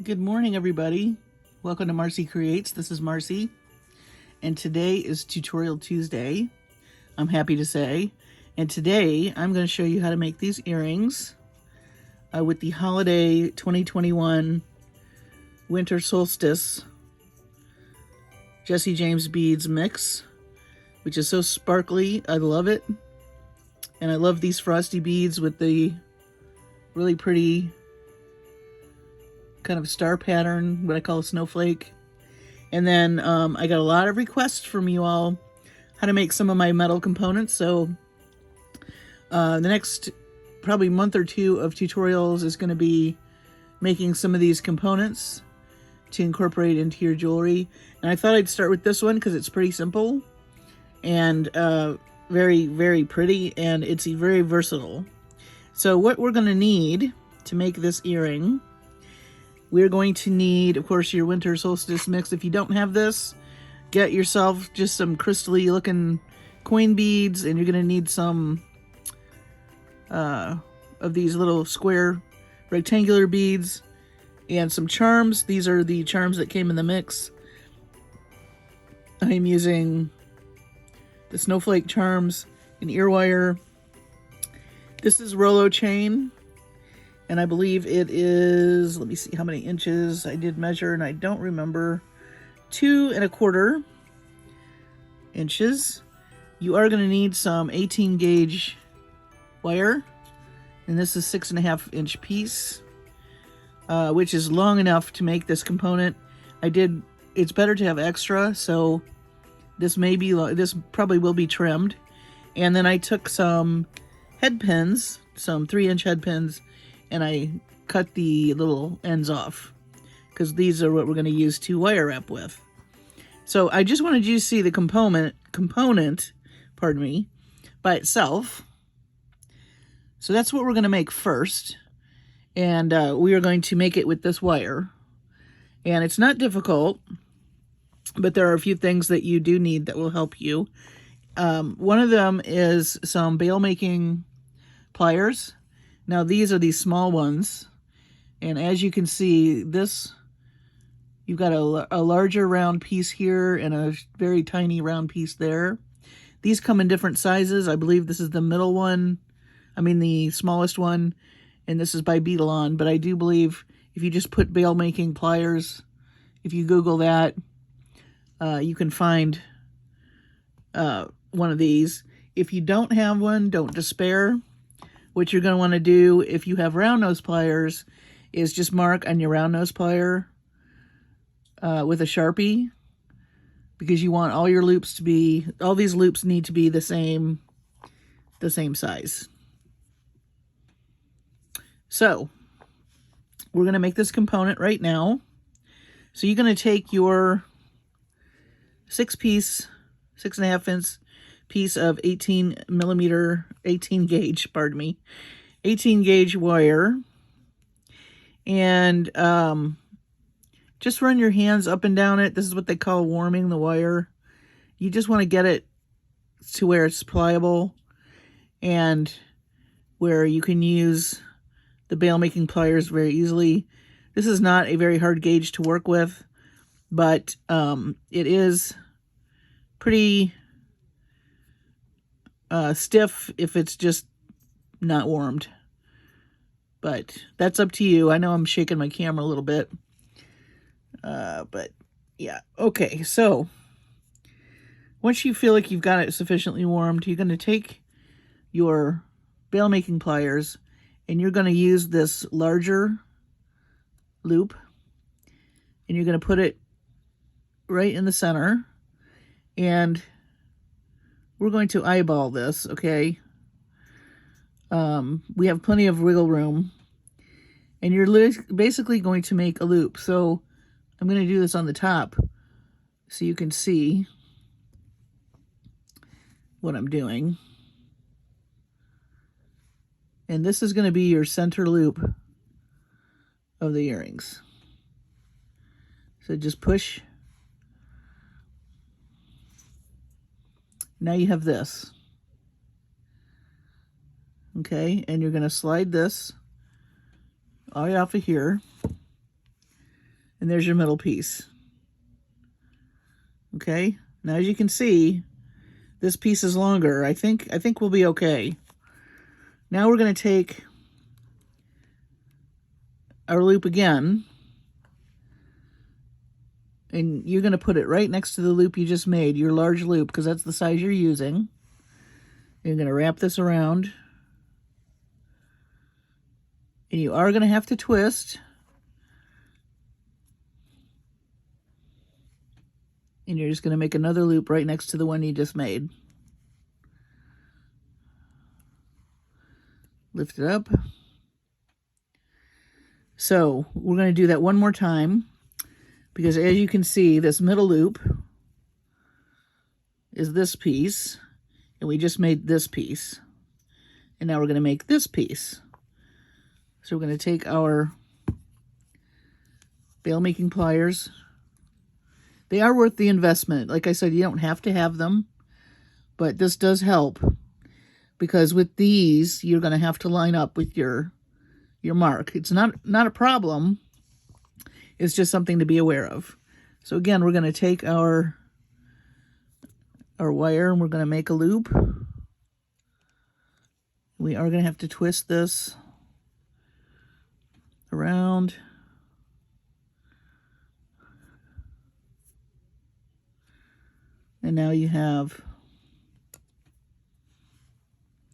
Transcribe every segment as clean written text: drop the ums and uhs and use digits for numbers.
Good morning, everybody. Welcome to Marcie Creates. This is Marcie, and today is Tutorial Tuesday, I'm happy to say. And today I'm going to show you how to make these earrings with the Holiday 2021 Winter Solstice Jesse James beads mix, which is so sparkly. I love it. And I love these frosty beads with the really pretty kind of star pattern, what I call a snowflake. And then I got a lot of requests from you all how to make some of my metal components. So the next probably month or two of tutorials is going to be making some of these components to incorporate into your jewelry. And I thought I'd start with this one because it's pretty simple and very, very pretty, and it's very versatile. So what we're going to need to make this earring, we're going to need, of course, your winter solstice mix. If you don't have this, get yourself just some crystally looking coin beads, and you're going to need some of these little square rectangular beads and some charms. These are the charms that came in the mix. I'm using the snowflake charms, an ear wire. This is Rolo chain, and I believe it is, let me see how many inches I did measure, and I don't remember, 2 1/4 inches. You are going to need some 18 gauge wire, and this is 6.5 inch piece, which is long enough to make this component. It's better to have extra, so this probably will be trimmed. And then I took some head pins, some 3-inch head pins, and I cut the little ends off because these are what we're going to use to wire wrap with. So I just wanted you to see the component, pardon me, by itself. So that's what we're going to make first, and we are going to make it with this wire. And it's not difficult, but there are a few things that you do need that will help you. One of them is some bail making pliers. Now these are these small ones, and as you can see, you've got a larger round piece here and a very tiny round piece there. These come in different sizes. I believe this is the middle one, the smallest one, and this is by Beetlon. But I do believe if you just put bail making pliers, if you Google that, you can find one of these. If you don't have one, don't despair. What you're going to want to do if you have round nose pliers is just mark on your round nose plier with a Sharpie, because you want all your loops to be, all these loops need to be the same size. So we're going to make this component right now. So you're going to take your 6.5 inch piece of 18 gauge wire, and just run your hands up and down it. This is what they call warming the wire. You just want to get it to where it's pliable and where you can use the bail making pliers very easily. This is not a very hard gauge to work with, but it is pretty stiff if it's just not warmed. But that's up to you. I know I'm shaking my camera a little bit. But yeah. Okay, so once you feel like you've got it sufficiently warmed, you're going to take your bail making pliers and you're going to use this larger loop, and you're going to put it right in the center, and we're going to eyeball this, okay? We have plenty of wiggle room, and you're basically going to make a loop. So I'm going to do this on the top so you can see what I'm doing. And this is going to be your center loop of the earrings. So just push. Now you have this. Okay, and you're going to slide this all the way off of here. And there's your middle piece. Okay, now as you can see, this piece is longer. I think we'll be okay. Now we're going to take our loop again, and you're going to put it right next to the loop you just made, your large loop, because that's the size you're using. You're going to wrap this around, and you are going to have to twist. And you're just going to make another loop right next to the one you just made. Lift it up. So we're going to do that one more time, because as you can see, this middle loop is this piece, and we just made this piece. And now we're going to make this piece. So we're going to take our bail making pliers. They are worth the investment. Like I said, you don't have to have them, but this does help, because with these, you're going to have to line up with your mark. It's not a problem. It's just something to be aware of. So again, we're going to take our wire, and we're going to make a loop. We are going to have to twist this around. And now you have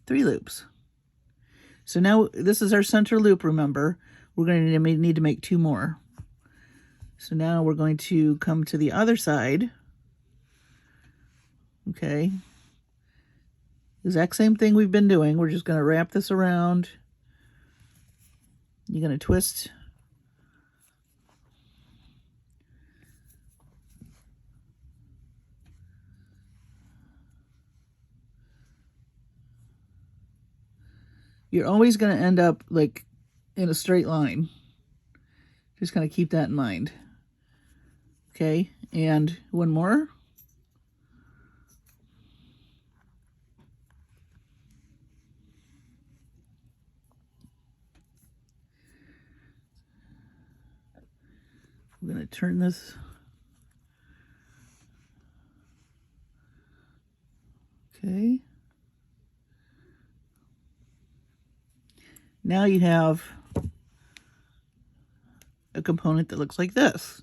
3 loops. So now this is our center loop, remember. We're going to need to make 2 more. So now we're going to come to the other side. Okay. Exact same thing we've been doing. We're just going to wrap this around. You're going to twist. You're always going to end up like in a straight line. Just kind of keep that in mind. Okay, and one more. I'm going to turn this. Okay. Now you have a component that looks like this.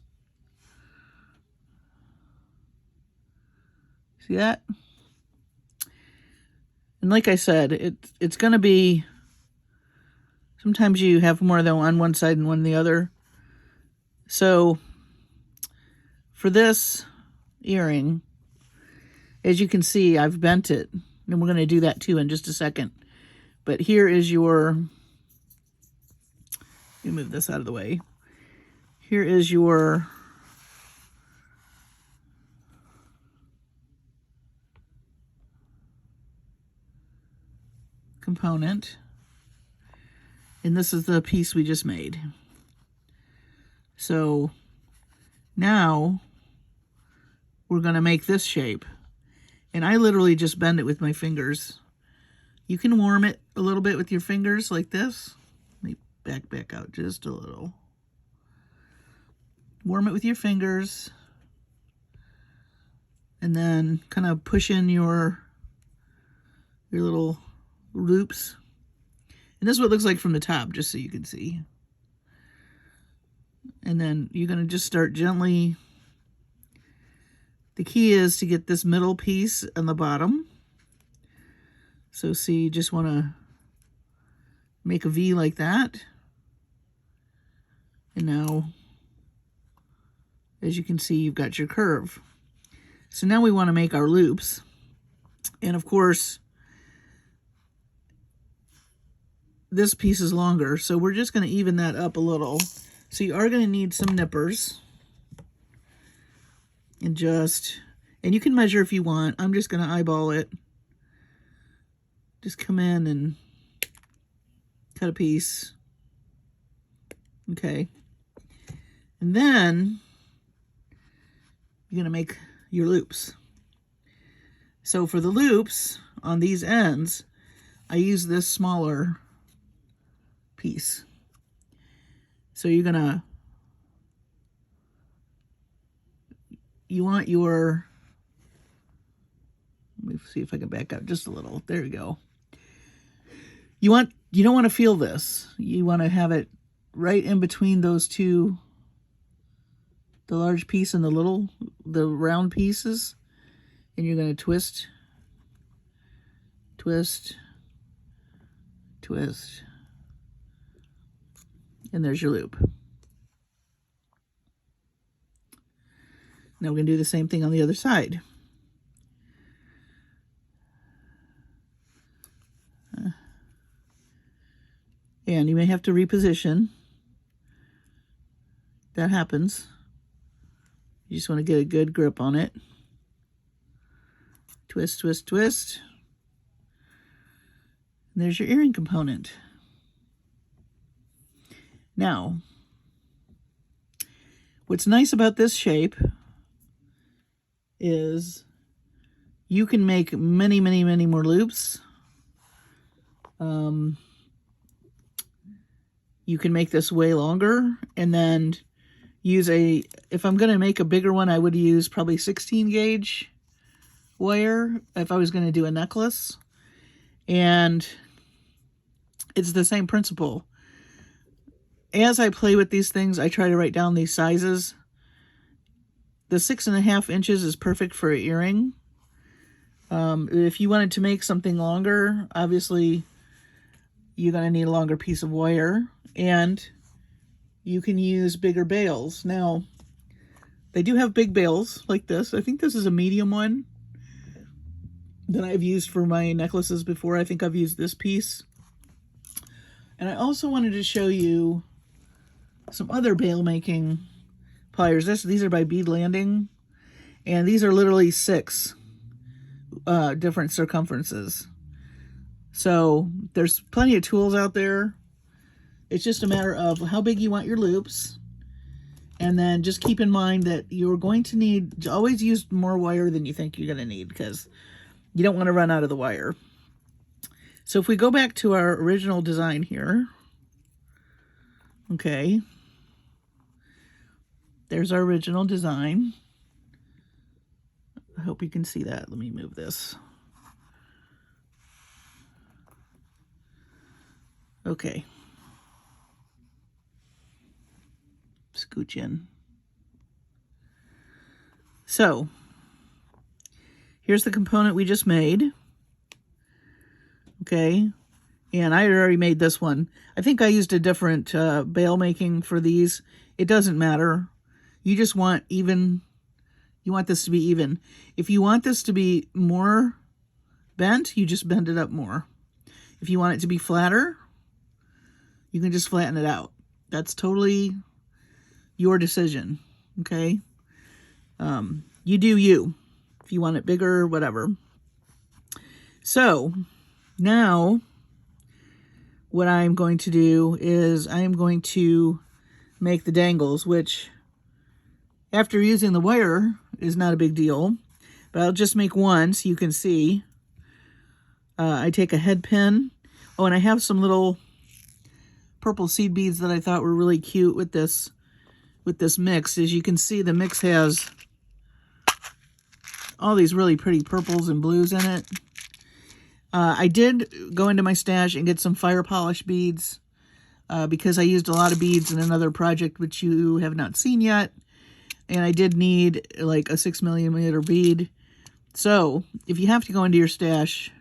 See that? And like I said, it's going to be, sometimes you have more than on one side and one on the other. So for this earring, as you can see, I've bent it. And we're going to do that too in just a second. But here is your, let me move this out of the way. Here is your component. And this is the piece we just made. So now we're going to make this shape. And I literally just bend it with my fingers. You can warm it a little bit with your fingers like this. Let me back out just a little. Warm it with your fingers. And then kind of push in your little loops. And this is what it looks like from the top, just so you can see. And then you're going to just start gently. The key is to get this middle piece on the bottom. So see, you just want to make a V like that. And now, as you can see, you've got your curve. So now we want to make our loops. And of course, this piece is longer, so we're just going to even that up a little. So you are going to need some nippers. And you can measure if you want. I'm just going to eyeball it. Just come in and cut a piece. Okay. And then you're going to make your loops. So for the loops on these ends, I use this smaller piece. So you're going to your, let me see if I can back up just a little. There you go. You don't want to feel this. You want to have it right in between those two, the large piece and the round pieces. And you're going to twist, twist, twist. And there's your loop. Now we're going to do the same thing on the other side. And you may have to reposition. That happens. You just want to get a good grip on it. Twist, twist, twist. And there's your earring component. Now, what's nice about this shape is you can make many, many, many more loops. You can make this way longer and then use if I'm going to make a bigger one, I would use probably 16 gauge wire if I was going to do a necklace. And it's the same principle. As I play with these things, I try to write down these sizes. The 6.5 inches is perfect for an earring. If you wanted to make something longer, obviously you're going to need a longer piece of wire, and you can use bigger bales. Now, they do have big bales like this. I think this is a medium one that I've used for my necklaces before. I think I've used this piece. And I also wanted to show you some other bale making pliers. These are by Bead Landing, and these are literally 6 different circumferences. So there's plenty of tools out there. It's just a matter of how big you want your loops. And then just keep in mind that you're going to need to always use more wire than you think you're going to need, because you don't want to run out of the wire. So if we go back to our original design here, okay, there's our original design. I hope you can see that. Let me move this. Okay. Scooch in. So, here's the component we just made. Okay. And I already made this one. I think I used a different bale making for these. It doesn't matter. You just want even. You want this to be even. If you want this to be more bent, you just bend it up more. If you want it to be flatter, you can just flatten it out. That's totally your decision, okay? You do you. If you want it bigger, whatever. So, now, what I'm going to do is I'm going to make the dangles, which, after using the wire, is not a big deal. But I'll just make one so you can see. I take a head pin. Oh, and I have some little purple seed beads that I thought were really cute with this mix. As you can see, the mix has all these really pretty purples and blues in it. I did go into my stash and get some fire polish beads because I used a lot of beads in another project which you have not seen yet. And I did need like a 6mm bead. So if you have to go into your stash,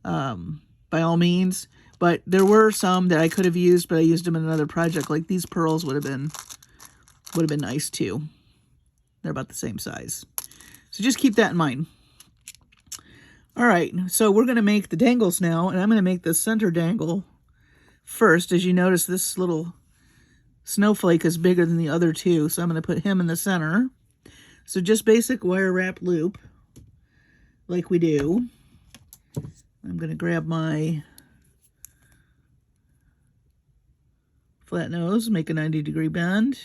by all means. But there were some that I could have used, but I used them in another project. Like these pearls would have been nice too. They're about the same size. So just keep that in mind. All right, so we're going to make the dangles now, and I'm going to make the center dangle first. As you notice, this little snowflake is bigger than the other two, so I'm going to put him in the center. So just basic wire wrap loop, like we do. I'm going to grab my flat nose, make a 90-degree bend.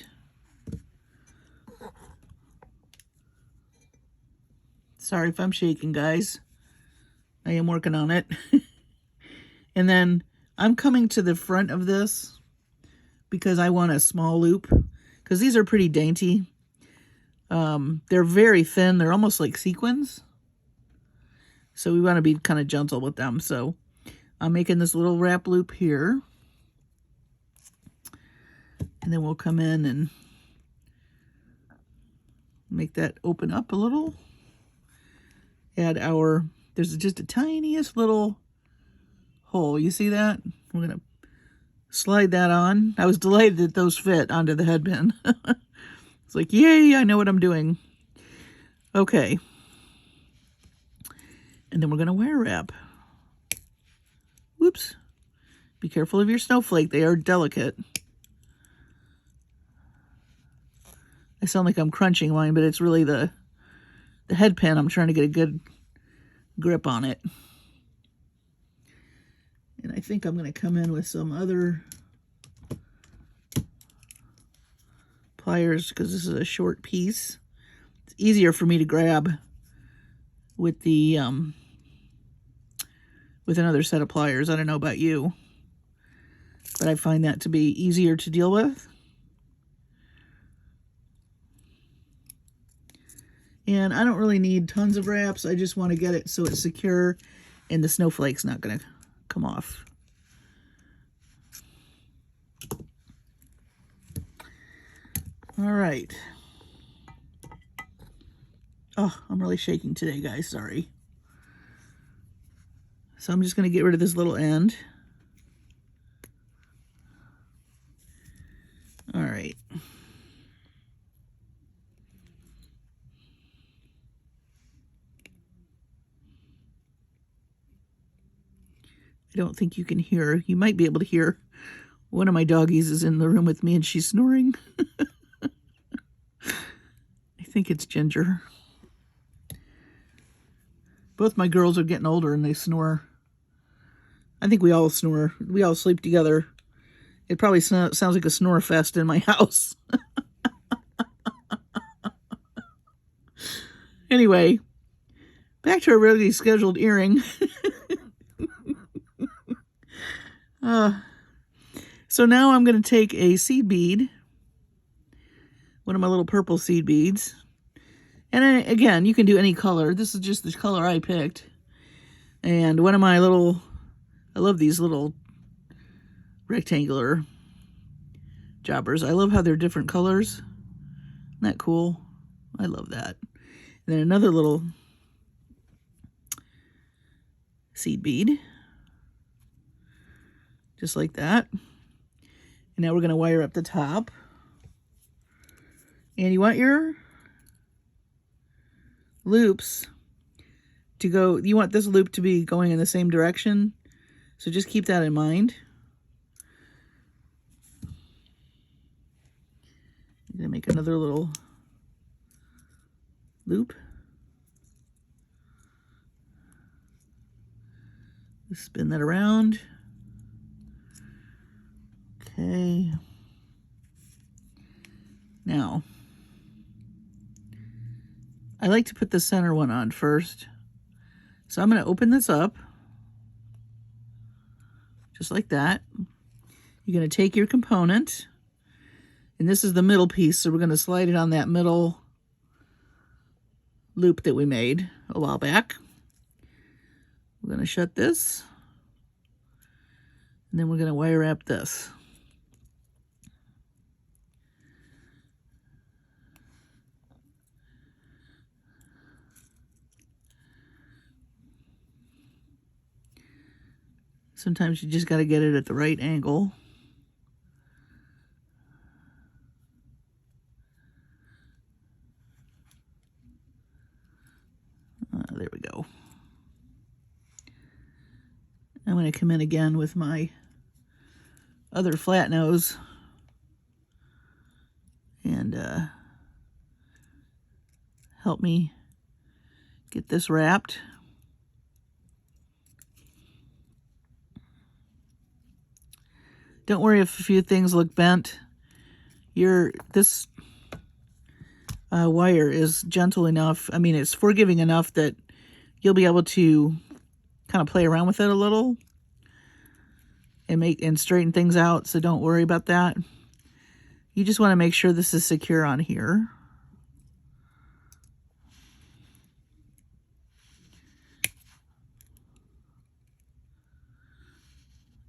Sorry if I'm shaking, guys. I am working on it. And then I'm coming to the front of this because I want a small loop, because these are pretty dainty. They're very thin. They're almost like sequins. So we want to be kind of gentle with them. So I'm making this little wrap loop here. And then we'll come in and make that open up a little. Add our, there's just a tiniest little hole. You see that? We're going to slide that on. I was delighted that those fit onto the headband. It's like, yay, I know what I'm doing. Okay. And then we're going to wire wrap. Whoops. Be careful of your snowflake. They are delicate. I sound like I'm crunching mine, but it's really the headpin. I'm trying to get a good grip on it. And I think I'm going to come in with some other pliers because this is a short piece. It's easier for me to grab with the with another set of pliers. I don't know about you, but I find that to be easier to deal with. And I don't really need tons of wraps. I just want to get it so it's secure and the snowflake's not going to come off. All right. Oh, I'm really shaking today, guys. Sorry. So I'm just going to get rid of this little end. All right. I don't think you can hear. You might be able to hear. One of my doggies is in the room with me and she's snoring. I think it's Ginger. Both my girls are getting older and they snore. I think we all snore. We all sleep together. It probably sounds like a snore fest in my house. Anyway, back to our regularly scheduled earring. So now I'm going to take a seed bead, one of my little purple seed beads. And again, you can do any color. This is just the color I picked. And one of my little, I love these little rectangular jobbers. I love how they're different colors. Isn't that cool? I love that. And then another little seed bead. Just like that. And now we're going to wire up the top. And you want your loops to go, you want this loop to be going in the same direction. So just keep that in mind. I'm going to make another little loop. Spin that around. Okay. Now, I like to put the center one on first. So I'm going to open this up. Just like that. You're going to take your component. And this is the middle piece. So we're going to slide it on that middle loop that we made a while back. We're going to shut this. And then we're going to wire wrap this. Sometimes you just got to get it at the right angle. There we go. I'm going to come in again with my other flat nose and help me get this wrapped. Don't worry if a few things look bent. This wire is gentle enough. I mean, it's forgiving enough that you'll be able to kind of play around with it a little and straighten things out. So don't worry about that. You just want to make sure this is secure on here.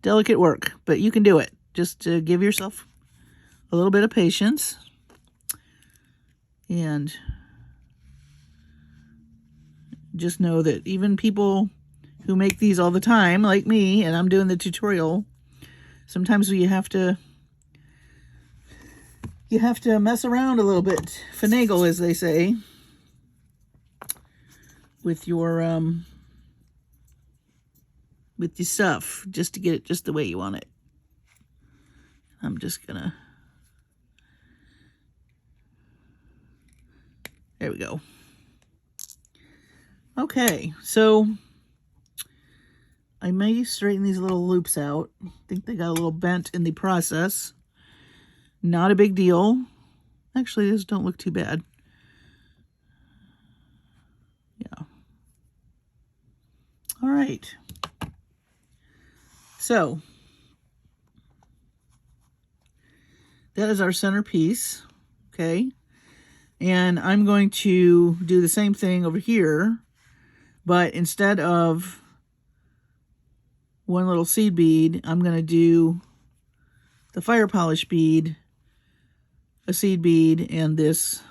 delicate work, but you can do it. Just give yourself a little bit of patience. And just know that even people who make these all the time, like me, and I'm doing the tutorial, sometimes you have to mess around a little bit, finagle, as they say, with your stuff, just to get it just the way you want it. I'm just gonna, there we go. Okay, so I may straighten these little loops out. I think they got a little bent in the process. Not a big deal. Actually, these don't look too bad. Yeah. All right. So that is our centerpiece. Okay. And I'm going to do the same thing over here, but instead of one little seed bead, I'm going to do the fire polish bead, a seed bead, and this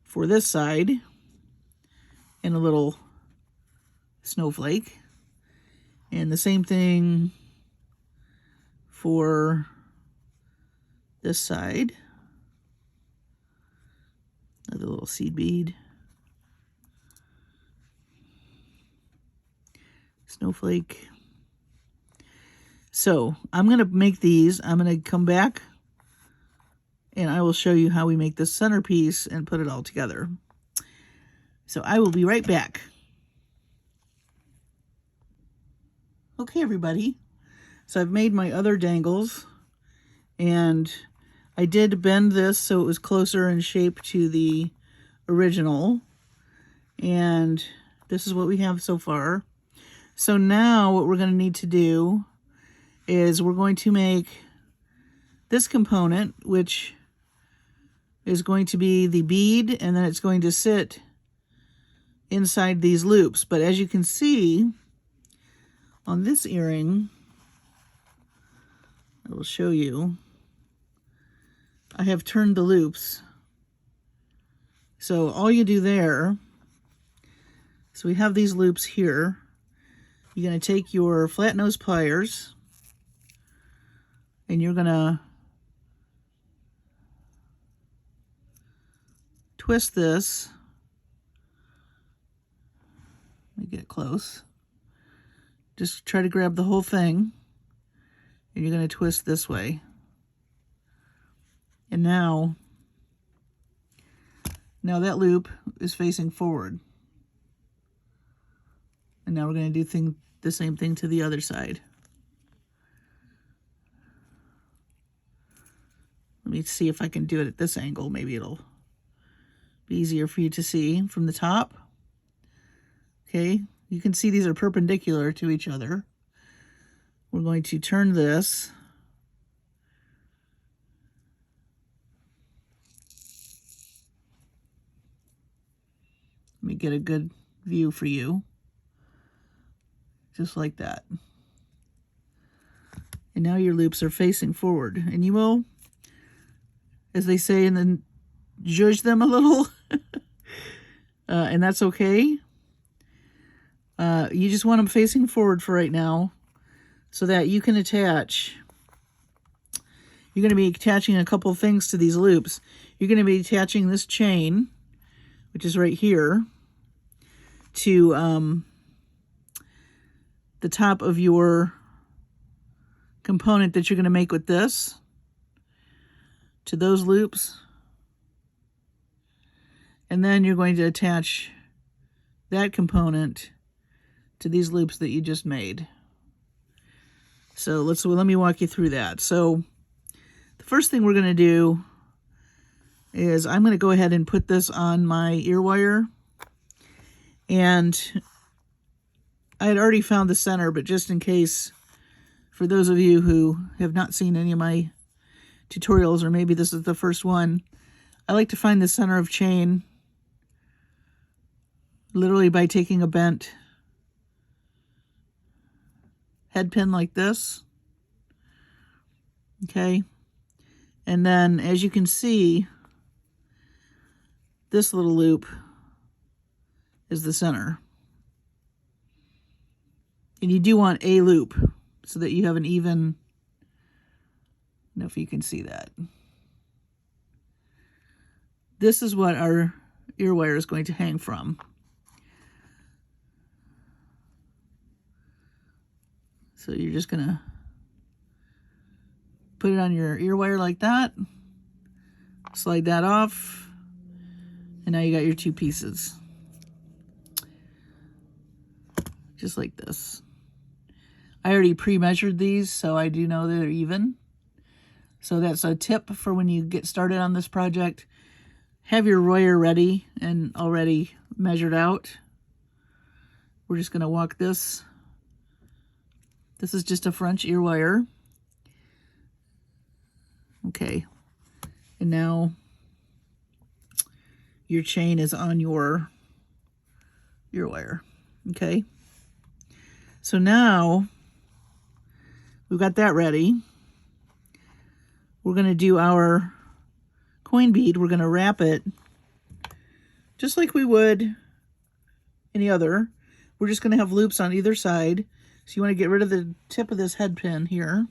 for this side, and a little snowflake. And the same thing for this side. Another little seed bead. Snowflake. So I'm going to make these. I'm going to come back and I will show you how we make this centerpiece and put it all together. So I will be right back. Okay, everybody. So I've made my other dangles, and I did bend this so it was closer in shape to the original. And this is what we have so far. So now what we're going to need to do is we're going to make this component, which is going to be the bead, and then it's going to sit inside these loops. But as you can see on this earring, I will show you, I have turned the loops. So all you do there, so we have these loops here. You're going to take your flat nose pliers and you're going to twist this. Let me get close. Just try to grab the whole thing, and you're going to twist this way. And now that loop is facing forward. And now we're going to do the same thing to the other side. Let me see if I can do it at this angle. Maybe it'll be easier for you to see from the top. Okay, you can see these are perpendicular to each other. We're going to turn this. Let me get a good view for you. Just like that. And now your loops are facing forward. And you will, as they say, and then zhuzh them a little. And that's okay. You just want them facing forward for right now so that you can attach. You're going to be attaching a couple things to these loops. You're going to be attaching this chain, which is right here, to the top of your component that you're going to make with this, to those loops. And then you're going to attach that component to these loops that you just made. So let me walk you through that. So the first thing we're going to do is I'm going to go ahead and put this on my ear wire. And I had already found the center, but just in case, for those of you who have not seen any of my tutorials, or maybe this is the first one, I like to find the center of chain literally by taking a bent head pin like this. Okay. And then as you can see, this little loop is the center. And you do want a loop so that you have an even, I don't know if you can see that. This is what our ear wire is going to hang from. So you're just going to put it on your ear wire like that, slide that off, and now you got your two pieces. Just like this. I already pre-measured these, so I do know they're even. So that's a tip for when you get started on this project. Have your wire ready and already measured out. We're just going to walk this. This is just a French ear wire. Okay. And now your chain is on your ear wire. Okay. So now we've got that ready. We're going to do our coin bead. We're going to wrap it just like we would any other. We're just going to have loops on either side. So you want to get rid of the tip of this head pin here.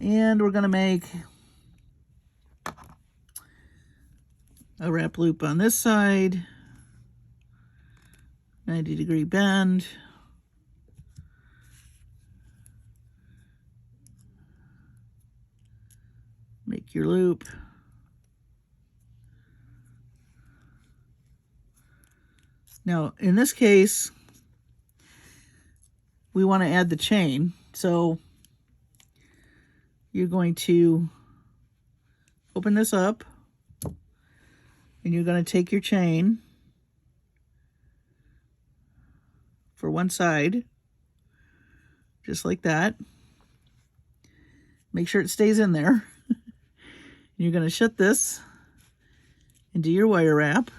And we're going to make a wrap loop on this side. 90-degree bend. Make your loop. Now, in this case, we want to add the chain. So you're going to open this up and you're going to take your chain for one side, just like that. Make sure it stays in there. You're going to shut this into your wire wrap.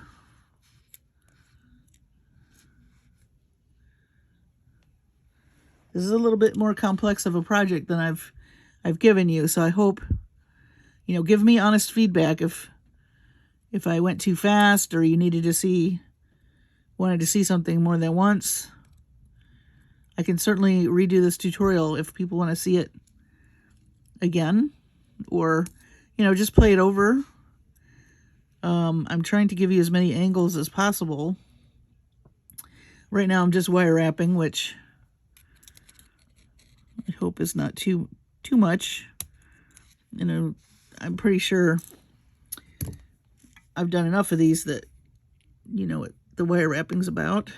This is a little bit more complex of a project than I've given you, so I hope, you know, give me honest feedback if I went too fast or you wanted to see something more than once. I can certainly redo this tutorial if people want to see it again, or, you know, just play it over. I'm trying to give you as many angles as possible. Right now I'm just wire wrapping, which I hope is not too much. You know, I'm pretty sure I've done enough of these that you know what the wire wrapping's about.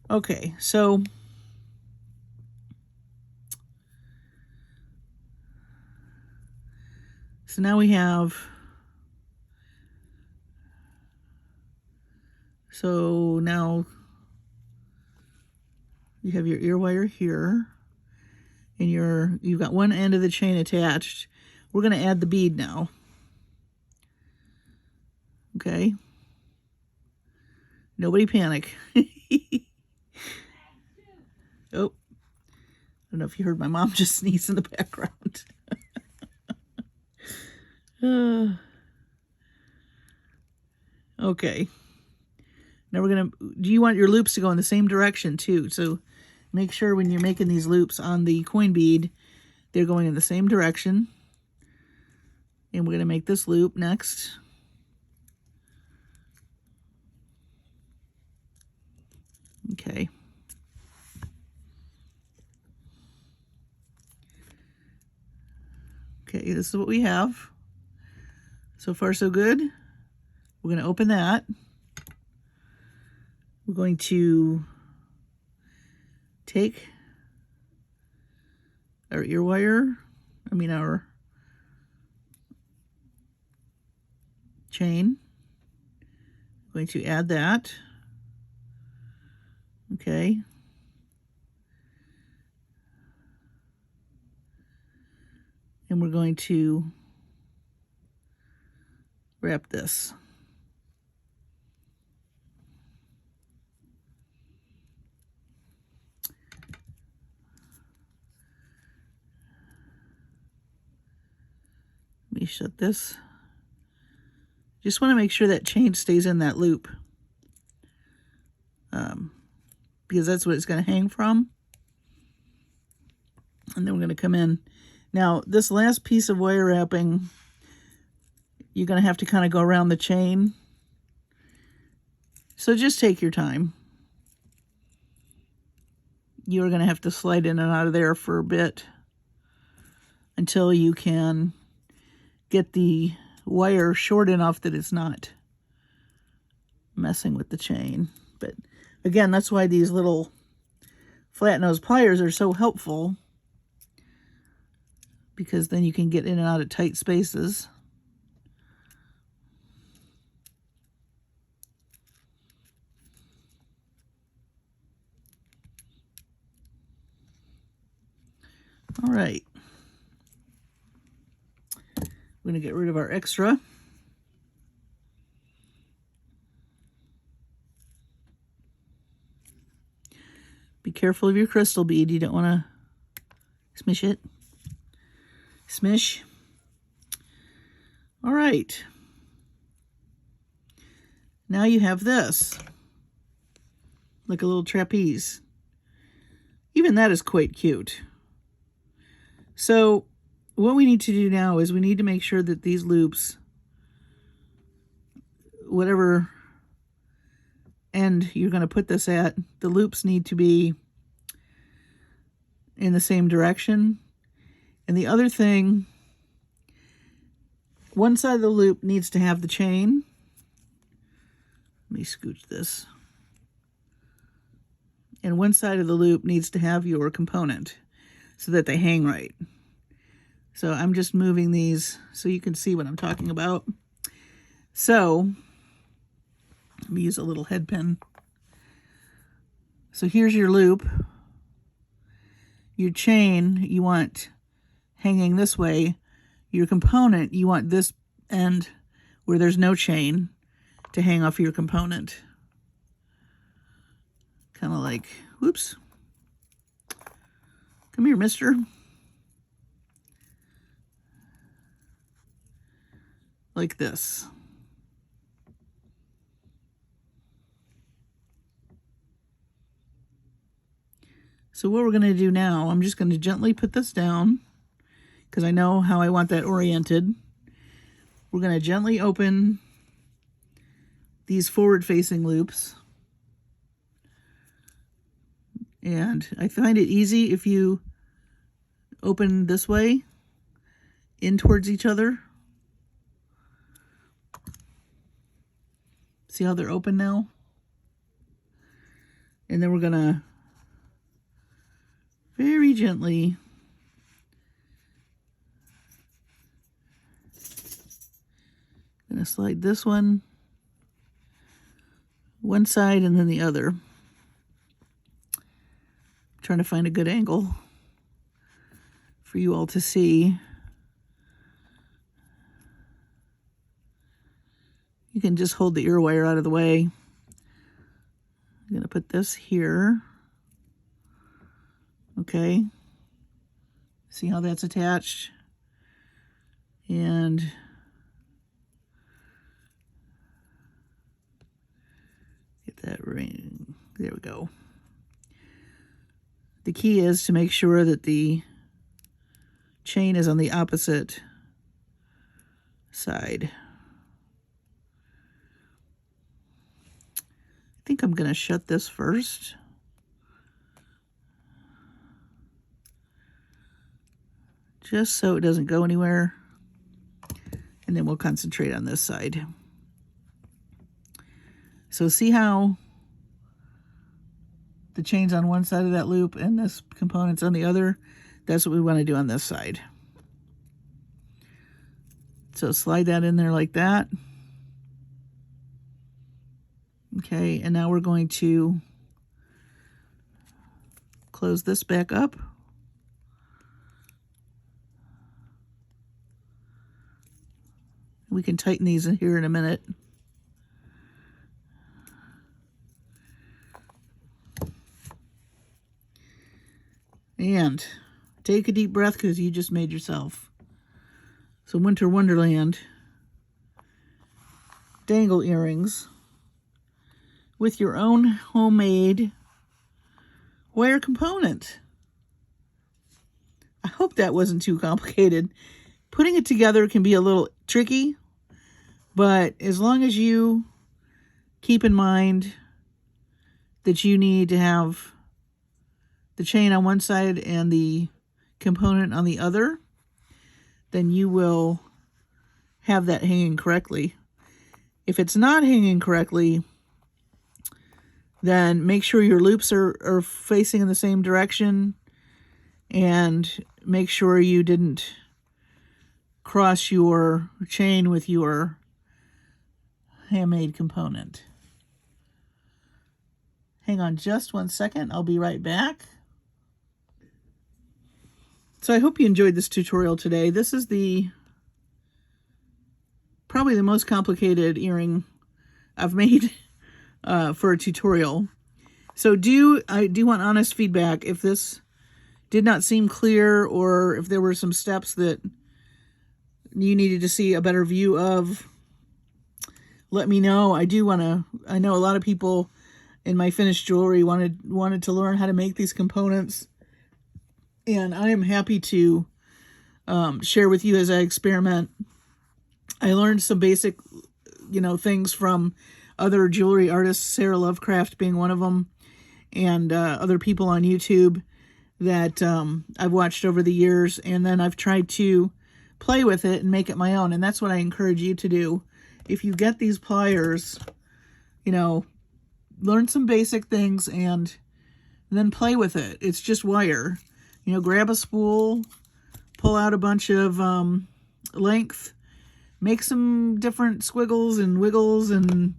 Okay, so now we have, so now you have your ear wire here, and you've got one end of the chain attached. We're going to add the bead now. Okay. Nobody panic. Oh, I don't know if you heard my mom just sneeze in the background. Okay. Now we're going to, do you want your loops to go in the same direction too? So make sure when you're making these loops on the coin bead, they're going in the same direction. And we're going to make this loop next. Okay. Okay, this is what we have. So far, so good. We're going to open that. We're going to take our ear wire, our chain. I'm going to add that. Okay. And we're going to wrap this. me shut this. Just want to make sure that chain stays in that loop, because that's what it's going to hang from. And then we're going to come in. Now, this last piece of wire wrapping, you're going to have to kind of go around the chain. So just take your time. You're going to have to slide in and out of there for a bit until you can get the wire short enough that it's not messing with the chain. But again, that's why these little flat nose pliers are so helpful, because then you can get in and out of tight spaces. All right. We're going to get rid of our extra. Be careful of your crystal bead. You don't want to smish it. Smish. All right. Now you have this, like a little trapeze. Even that is quite cute. So what we need to do now is we need to make sure that these loops, whatever end you're going to put this at, the loops need to be in the same direction. And the other thing, one side of the loop needs to have the chain. Let me scooch this. And one side of the loop needs to have your component so that they hang right. So I'm just moving these so you can see what I'm talking about. So let me use a little head pin. So here's your loop. Your chain you want hanging this way. Your component, you want this end where there's no chain to hang off your component. Kind of like, whoops. Come here, mister. Like this. So what we're going to do now, I'm just going to gently put this down because I know how I want that oriented. We're going to gently open these forward-facing loops. And I find it easy if you open this way, in towards each other. See how they're open now? And then we're going to very gently slide this one side and then the other. I'm trying to find a good angle for you all to see. You can just hold the ear wire out of the way. I'm going to put this here. Okay. See how that's attached? And get that ring. There we go. The key is to make sure that the chain is on the opposite side. I think I'm going to shut this first. Just so it doesn't go anywhere. And then we'll concentrate on this side. So see how the chain's on one side of that loop and this component's on the other? That's what we want to do on this side. So slide that in there like that. Okay, and now we're going to close this back up. We can tighten these in here in a minute. And take a deep breath because you just made yourself So Winter Wonderland dangle earrings with your own homemade wire component. I hope that wasn't too complicated. Putting it together can be a little tricky, but as long as you keep in mind that you need to have the chain on one side and the component on the other, then you will have that hanging correctly. If it's not hanging correctly, then make sure your loops are facing in the same direction, and make sure you didn't cross your chain with your handmade component. Hang on just 1 second. I'll be right back. So I hope you enjoyed this tutorial today. This is probably the most complicated earring I've made for a tutorial. So I do want honest feedback. If this did not seem clear, or if there were some steps that you needed to see a better view of, let me know. I know a lot of people in my finished jewelry wanted to learn how to make these components, and I am happy to share with you as I experiment. I learned some basic, things from other jewelry artists, Sarah Lovecraft being one of them, and other people on YouTube that I've watched over the years, and then I've tried to play with it and make it my own, and that's what I encourage you to do. If you get these pliers, learn some basic things and then play with it. It's just wire. Grab a spool, pull out a bunch of length, make some different squiggles and wiggles, and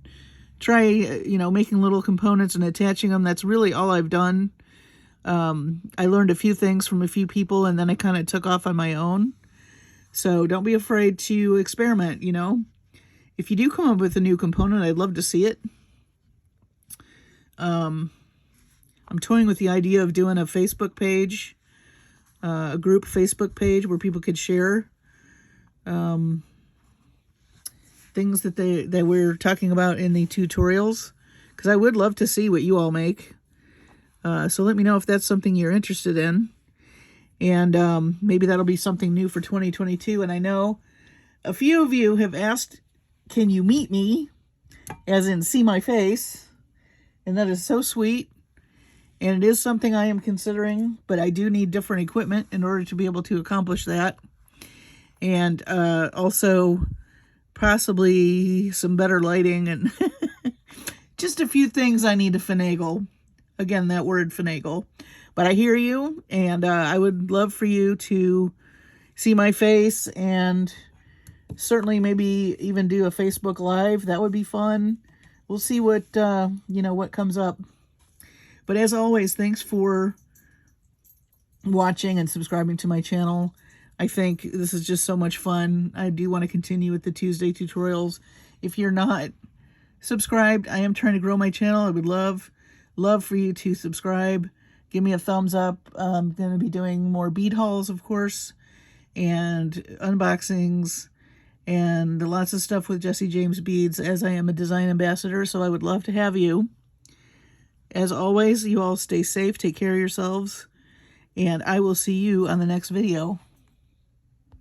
try, making little components and attaching them. That's really all I've done. I learned a few things from a few people, and then I kind of took off on my own. So don't be afraid to experiment, If you do come up with a new component, I'd love to see it. I'm toying with the idea of doing a Facebook page, a group Facebook page where people could share things that they were talking about in the tutorials, because I would love to see what you all make. So let me know if that's something you're interested in, and maybe that'll be something new for 2022. And I know a few of you have asked, can you meet me, as in see my face, and that is so sweet. And it is something I am considering, but I do need different equipment in order to be able to accomplish that. And also possibly some better lighting, and just a few things I need to finagle. Again, that word, finagle. But I hear you, and I would love for you to see my face, and certainly maybe even do a Facebook Live. That would be fun. We'll see what, what comes up. But as always, thanks for watching and subscribing to my channel. I think this is just so much fun. I do want to continue with the Tuesday tutorials. If you're not subscribed, I am trying to grow my channel. I would love for you to subscribe. Give me a thumbs up. I'm going to be doing more bead hauls, of course, and unboxings, and lots of stuff with Jesse James Beads, as I am a design ambassador, so I would love to have you. As always, you all stay safe, take care of yourselves, and I will see you on the next video.